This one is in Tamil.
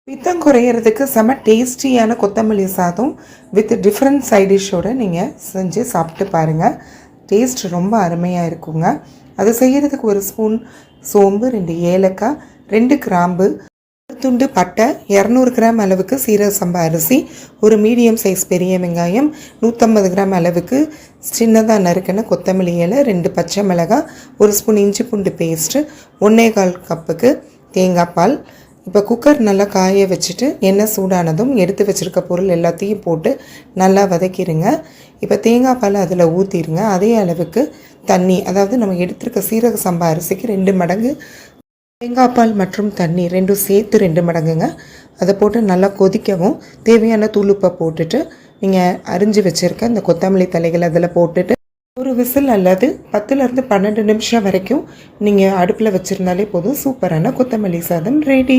பித்தம் குறையிறதுக்கு செம டேஸ்டியான கொத்தமல்லி சாதம் வித் டிஃப்ரெண்ட் சைட் டிஷ்ஷோடு நீங்கள் செஞ்சு சாப்பிட்டு பாருங்கள். டேஸ்ட் ரொம்ப அருமையாக இருக்குங்க. அதை செய்கிறதுக்கு 1 ஸ்பூன் சோம்பு, 2 ஏலக்காய், 2 கிராம்பு, 1 துண்டு பட்டை, 200 கிராம் அளவுக்கு சீரக சம்பா அரிசி, ஒரு மீடியம் சைஸ் பெரிய வெங்காயம், 150 கிராம் அளவுக்கு சின்னதாக நறுக்கின கொத்தமல்லி இலை, 2 பச்சை மிளகாய், 1 ஸ்பூன் இஞ்சி பூண்டு பேஸ்ட்டு, 1/4 கப்புக்கு தேங்காய் பால். இப்போ குக்கர் நல்லா காய வச்சுட்டு எண்ணெய் சூடானதும் எடுத்து வச்சுருக்க பொருள் எல்லாத்தையும் போட்டு நல்லா வதக்கிடுங்க. இப்போ தேங்காய் பால் அதில் ஊற்றிடுங்க. அதே அளவுக்கு தண்ணி, அதாவது நம்ம எடுத்துருக்க சீரக சம்பா அரிசிக்கு 2 மடங்கு தேங்காய் பால் மற்றும் தண்ணி ரெண்டும் சேர்த்து 2 மடங்குங்க. அதை போட்டு நல்லா கொதிக்கவும் தேவையான தூளுப்பை போட்டுட்டு நீங்கள் அரிஞ்சு வச்சுருக்க இந்த கொத்தமல்லி தலைகள் அதில் போட்டுட்டு ஒரு விசில் அல்லது 10லேருந்து 12 நிமிஷம் வரைக்கும் நீங்கள் அடுப்பில் வச்சுருந்தாலே போதும். சூப்பரான கொத்தமல்லி சாதம் ரெடி.